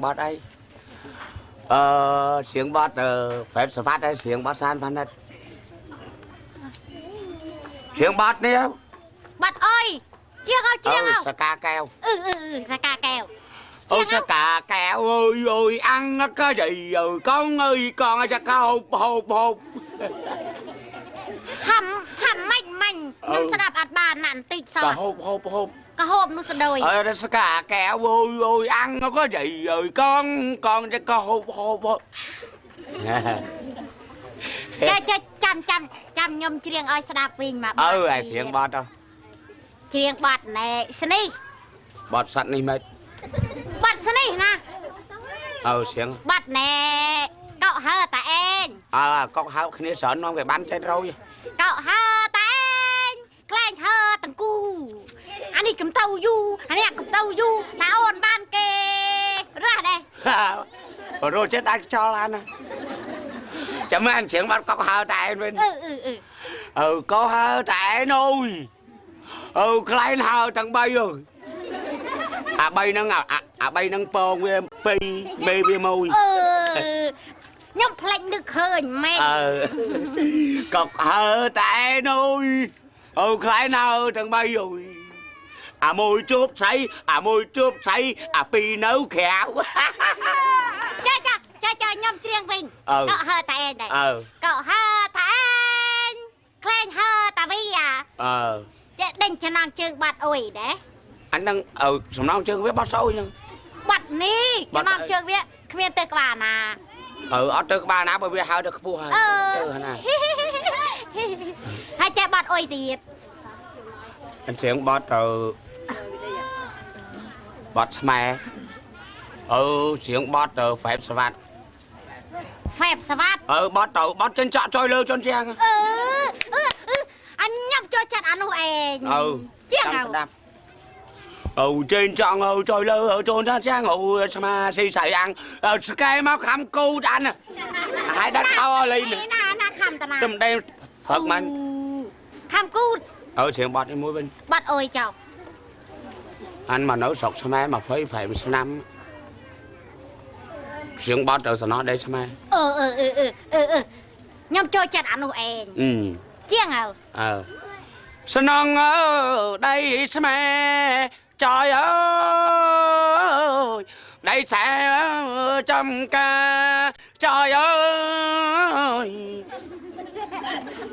bọt ấy xiềng bọt phép xử phát ấy xiềng bọt san phân đất xiềng bọt đi không bọt ơi chiêng không sa ca keo sa ca keo sa ca keo ơi ơi ăn cái gì rồi con ơi con cho có hộp thầm mạnh nhưng sẽ đạp ạt bà nạn tịch sọ hộp cả hộp nó sẽ đời sa ca keo ơi ơi ăn nó có gì rồi con cho có hộp chăm nhom chiêng ơi sẽ đạp vinh mà xiềng bọt đâu chiêng bọt này sni bọt sẵn đi mệt bọt sni nè xiềng bọt này cậu hơ ta anh con hao khi sợ nó về bán trên rồi cậu hơ ta anh clang hơ tầng cu anh đi cầm tàu du anh đi cầm tàu du ta ôn ban kê ra đây rồi chết đang cho lan à chấm mấy anh xiềng bắt có hơ tại bên có hơ tại nôi cái hơ thằng bay rồi bay nó ngào bay nó pong pi mê bia môi nhom lạnh được hơi mẹ cọc hơ tại nôi cái hơ thằng bay rồi môi chốt sấy pi nấu khéo cho nhom chiêng vinh cậu hơ tại anh đây cậu hơ tại anh clang hơ ta vi định cho nàng chương bọt ủi đấy anh đang sầm nong chương với bọt sâu nhưng bọt ní cho nàng chương với khuyên tê các bạn à ở tê các bạn á bởi vì hao được phu hả hai cha bọt ủi tiệt anh xiềng bọt bọt mè xiềng bọt phép svat bọt trên trọ trôi lơ tròn trang anh nhóc cho chặt ăn em chiếc nào trên tròn trôi lơ tròn trang mà xì xài ăn cái máu khăm cu ăn hai đắt to lên na khăm ta na đâm đêm phật mình khăm cu xiềng bọt trên mũi bên bọt ôi chào anh mà nấu sọc sao mai mà phải năm xiềng bọt rồi sao nó đây sao mai nhóc cho chặt ăn em chiếc nào sao non ở đây sao mẹ trời ơi đây sẽ trong ca trời ơi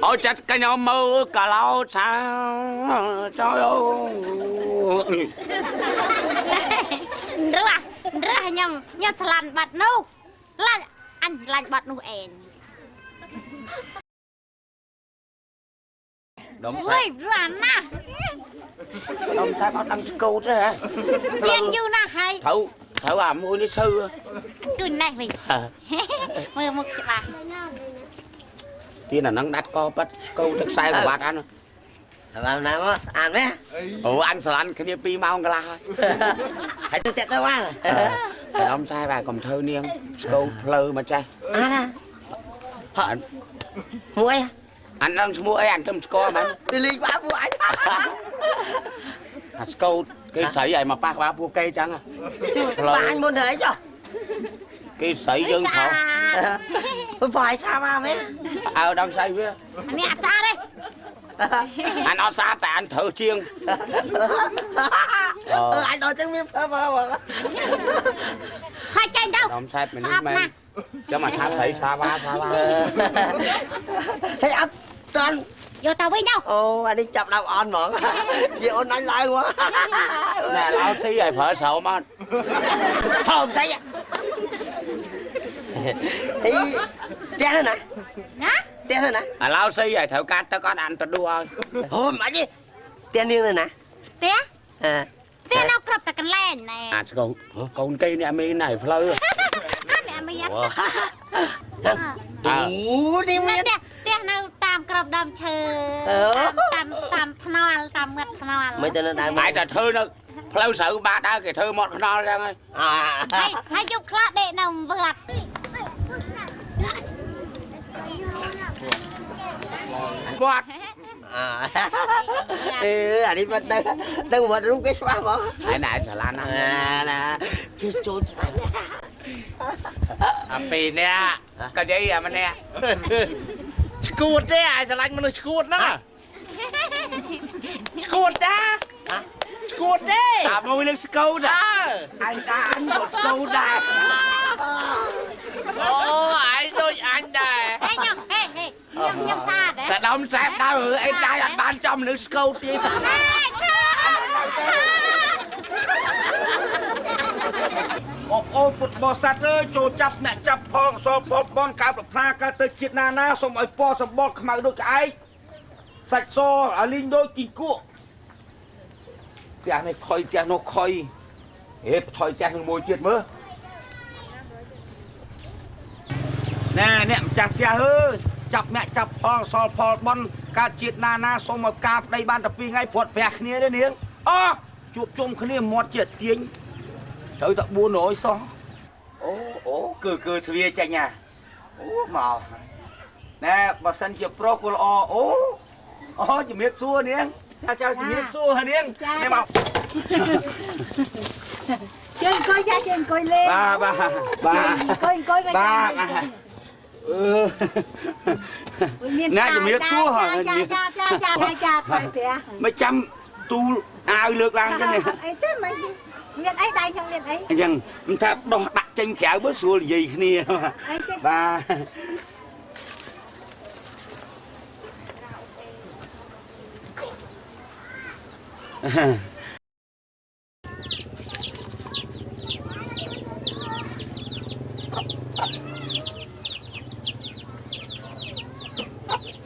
ôi chết cái nhóm mơ cả lâu sao trời ơi rất là nhầm lăn bật nụ anh lăn bật nụ em đúng rồi rắn à đúng sai có đăng câu chứ hả chiên như na hay thấu mua đi sư cười này mình mơ một chị bà tí là nắng đắt co bắt câu thức sai của bạn ăn vào nào mà ăn mấy ăn sợ ăn cái pi mau cái la hãy tôi chạy cơ quan rồi ông sai bài cầm thơ niên câu lơ mà trai họ mua ấy anh đang mua ấy ăn trong co mà đi liên quá mua anh câu cái sợi vậy mà ba mua cây chăng à mà anh muốn đấy cho cái sợi dương thọ phải sao mà mấy đang say với anh đi xa đây anh ở xa tại anh thử chiêng anh nói tiếng miếng phơ khoai chanh đâu ông sai mình nước men cho mà thả sợi xa ba thấy ấp con vô tàu với nhau anh đi chập đầu on mà gì ôn anh lại quá nè lão xí rồi phở sầu mà sầu say à thì đen nữa nè đen nữa nè lão xí rồi thợ cát cho con ăn cho đua thôi mà gì đen điên nữa nè té nó cọp tại căn lén này con cây này mi này phơi nè mi ăn đi miên té nó tam cọp đầm chờ tam than mật than mấy tên nó đang mãi trà thơ nó phơi sợ ba đã cái thơ một nó ra ơi hay chụp khá để nồng vượt quạt anh đi vẫn đang một đúng cái xóa mà này xà lan nè គេចូលឆ្នាំ អាពីនេះក៏និយាយអាម្នាក់ឈួតទេអាស្រឡាញ់មនុស្សឈួតហ្នឹងឈួតតាឈួតទេអាមួយនឹងស្កូតអញតាអញក៏ស្កូតដែរអូអញដូចអញដែរ ខ្ញុំសាដែរ តែដើមសែបដើមអីដែរអត់បានចំនឹងស្កូតទៀតបងអូនពុទ្ធបរិស័ទអើយចូលចាប់អ្នកចាប់ផងសល់ពលបនកើប្រផ្លាកើតទៅជាតិណាសូមឲ្យពណ៌សម្បល់ខ្មៅដូចក្អែកសាច់សអាលីងដូចគីគក់ផ្ទះនេះខុយផ្ទះនោះខុយហេបថយផ្ទះនឹងមួយទៀតមើលណែអ្នកម្ចាស់ផ្ទះអើយចាប់អ្នកចាប់ផងសល់ផលបនកើតជាតិណាសូមឲ្យការប្តីបានតែ2ថ្ងៃព្រាត់ប្រាស់គ្នាទេនាងអូជួបជុំគ្នាមាត់ជាទាញត្រូវតែ400សោះអូគឺទ្វាចាញ់ណាអូមកណែបើសិនជាប្រុសក៏ល្អអូជំរាបសួរនាងចាជំរាបសួរនាងនេះមកជើងអង្គុយយ៉ាជើងអង្គុយលេងបាទអង្គុយមកបាទអ្នកជំរាបសួរចាថ្លៃផ្ទះមិនចាំទូលអាវលើកឡើងចឹងនេះអីទេមិនមានអីដៃខ្ញុំមានអីអញ្ចឹងមិនថាដោះដាក់ចេញក្រៅមើលស្រួលនិយាយគ្នាអីទេ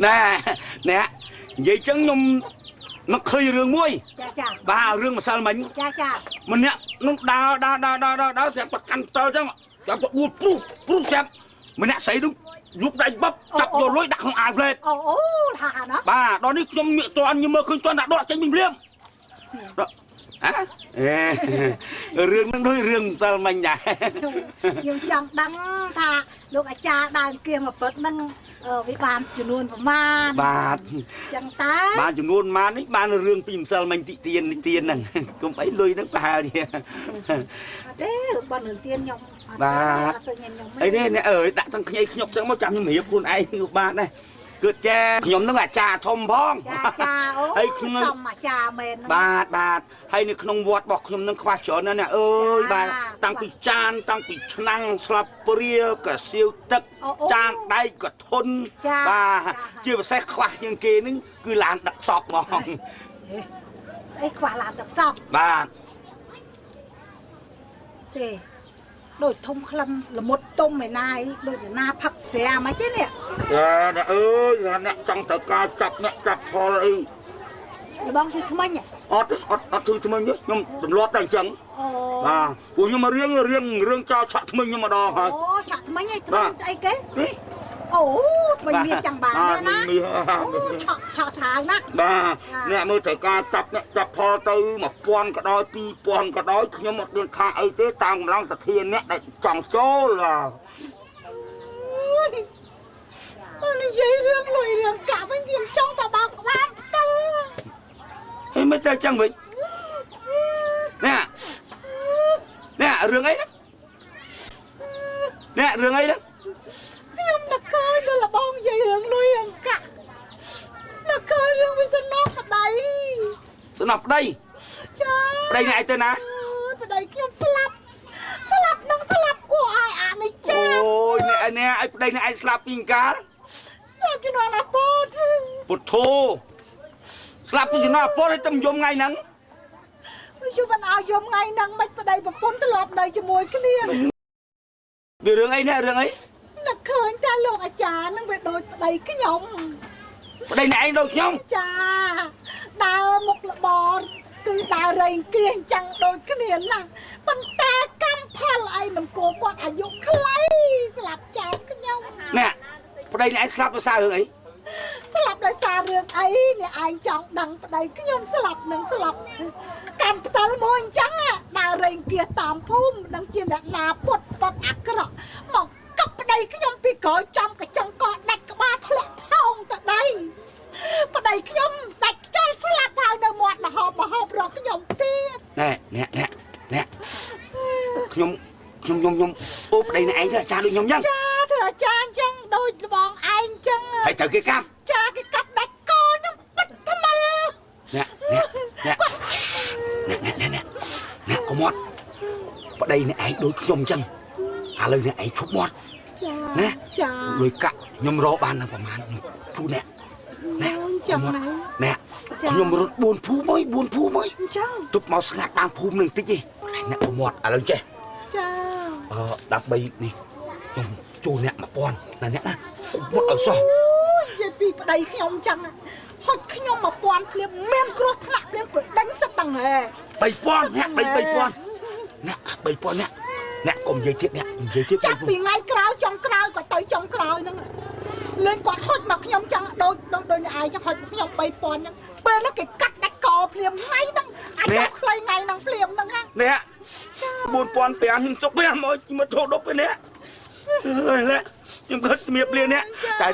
ណែនិយាយចឹងខ្ញុំនឹកឃើញរឿងមួយចាបាទរឿងម្សិលមិញចាម្នាក់នោះដើរស្រាប់ប្រកាន់តលចឹងចាប់ទៅបួសព្រុសស្រាប់ម្នាក់ស្រីនោះលុកដៃបបចាប់យកលុយដាក់ក្នុងអាវផ្លេតអូថាណាបាទដល់នេះខ្ញុំមានតន់ខ្ញុំមើលឃើញតន់ដាក់ដកចេញភ្លាមរឿងហ្នឹងដូចរឿងម្សិលមិញដែរខ្ញុំចង់ដឹងថាលោកអាចារ្យដើរគៀមកពឹកហ្នឹងវាបានចំនួនប្រមាណបាទចឹងតើបានចំនួនប៉ុន្មាននេះបានរឿងពីម្សិលមិញតិទៀនហ្នឹងកុំអីលុយហ្នឹងប្រហែលទេអត់ទេបងរឿងទៀនខ្ញុំបាទអីនេះអ្នកអើយដាក់ទាំងខ្ញីខ្ញុកចឹងមកចាំខ្ញុំរៀបខ្លួនឯងគឺបានដែរគឺចាខ្ញុំនឹងអាចារ្យធំផងចាអូហើយខ្ញុំសំអាចារ្យមែនបាទហើយនៅក្នុងវត្តរបស់ខ្ញុំនឹងខ្វះច្រើនណាស់អ្នកអើយបាទតាំងពីចានតាំងពីឆ្នាំងស្លាបព្រាកសៀវទឹកចានដែកក៏ធន់បាទជាពិសេសខ្វះជាងគេនឹងគឺឡានដឹកសពហ្មងស្អីខ្វះឡានដឹកសពបាទទេដូចធំក្លិនល្មុតទុំឯណាអីដូចណាផឹកស្រាមិនទេនេះអ្នកអើយអ្នកចង់ត្រូវការចាប់អ្នកចាប់ផលអីបងជួយថ្មិញអត់ជួយថ្មិញខ្ញុំទម្លាប់តែអញ្ចឹងបាទពួកខ្ញុំមករឿងចោលឆក់ថ្មិញខ្ញុំម្ដងហើយអូឆក់ថ្មិញឯងថ្មិញស្អីគេអូថ្មិញមាសចាំបានណាអូឆក់ស្រាវណាបាទអ្នកមើលត្រូវការចាប់អ្នកចាប់ផលទៅ1000ក៏ដោយ2000ក៏ដោយខ្ញុំអត់មានខាអីទេតាមកម្លាំងសទ្ធាអ្នកដែលចង់ចូលអូនិយាយរឿងលុយរឿងកាប់វិញខ្ញុំចង់តែបោកក្បាលផ្ទិលហេមិនតែចឹងវិញនេះរឿងអីណារឿងអីណាខ្ញុំនឹកឃើញដល់បងនិយាយរឿងលុយរឿងកាក់នឹកឃើញរឿងវាសំណោះប្តីចាប្តីនេះឯងទៅណាប្តីខ្ញុំស្លាប់នឹងស្លាប់គួរឲ្យអានេះចាអូយនេះឲ្យប្តីនេះឯងស្លាប់ពីកាលស្លាប់ជំនាន់អាពុតពុទ្ធោស្លាប់ពីជំនាន់អាពុតឲ្យតែយំថ្ងៃហ្នឹងជួយបានឲ្យយំថ្ងៃហ្នឹងមិនប្តីប្រពន្ធធ្លាប់នៅជាមួយគ្នារឿងអីនេះរឿងអីនឹកឃើញតែលោកអាចារ្យនឹងវាដូចប្តីខ្ញុំប្តីអ្នកឯងដូចខ្ញុំចាដើរមុខល្បនគឺដើររែងគៀងចឹងដូចគ្នាណាប៉ុន្តែកម្មផលអីមិនគួរគាត់អាយុខ្លីស្លាប់ចោលខ្ញុំនេះប្តីអ្នកឯងស្លាប់ដោយសាររឿងអីស្លាប់ដោយសាររឿងអីអ្នកឯងចង់ដឹងប្តីខ្ញុំស្លាប់នឹងស្លាប់កាន់ផ្ទាល់មួយអញ្ចឹងដើររែងគៀតាមភូមិនឹងជាអ្នកណាពុតអាក្រក់មកកັບប្តីខ្ញុំពីក្រោយចំកញ្ចឹងកដាច់ក្បាលធ្លាក់ផោងទៅដីប្តីខ្ញុំដាច់ខ្យល់ស្លាប់ហើយនៅមាត់មហោបរកខ្ញុំទៀតណែខ្ញុំ អូប្តីនេះឯងទៅអាចារ្យដូចខ្ញុំអញ្ចឹង ចាធ្វើអាចារ្យអញ្ចឹងដូចបងឯងអញ្ចឹង ហើយត្រូវគេកាប់ ចាគេកាប់ដាច់កខ្ញុំបិទថ្មិល អ្នកកុំមាត់ប្តីនេះឯងដូចខ្ញុំអញ្ចឹងឥឡូវនេះឯងឈប់មាត់ ចា ណា ចា លុយកាក់ខ្ញុំរកបានដល់ប្រហែលជូនអ្នក អញ្ចឹងណា អ្នកខ្ញុំរត់4ភូមិអើយ4ភូមិអើយ អញ្ចឹង ទប់មកស្ងាត់បានភូមិនឹងតិចទេអ្នកកុំមាត់ឥឡូវចេះ ចា ដើម្បីនេះខ្ញុំជូនអ្នក1000ណាអ្នកណាមុតឲ្យសោះ និយាយពីប្តីខ្ញុំអញ្ចឹងហុចខ្ញុំ1000ភ្លាមមានគ្រោះថ្នាក់ភ្លាមព្រោះដេញសឹកដល់ហេ 3000អ្នក3000អ្នកកុំនិយាយទៀតអ្នកនិយាយទៀត ចាប់ពីថ្ងៃក្រោយចុងក្រោយក៏ទៅចុងក្រោយហ្នឹងលេងគាត់ហុចមកខ្ញុំចឹងដូចអ្នកឯងចឹងហុចខ្ញុំ3000ហ្នឹងពេលហ្នឹងគេកាត់ដាច់កភ្លាមថ្ងៃហ្នឹងអាចដល់ខ្លីថ្ងៃហ្នឹងភ្លាមហ្នឹងណា អ្នក4500ខ្ញុំទុកវាមកធោដប់ឯនេះអើយខ្ញុំគិតជំរាបលាអ្នកតែ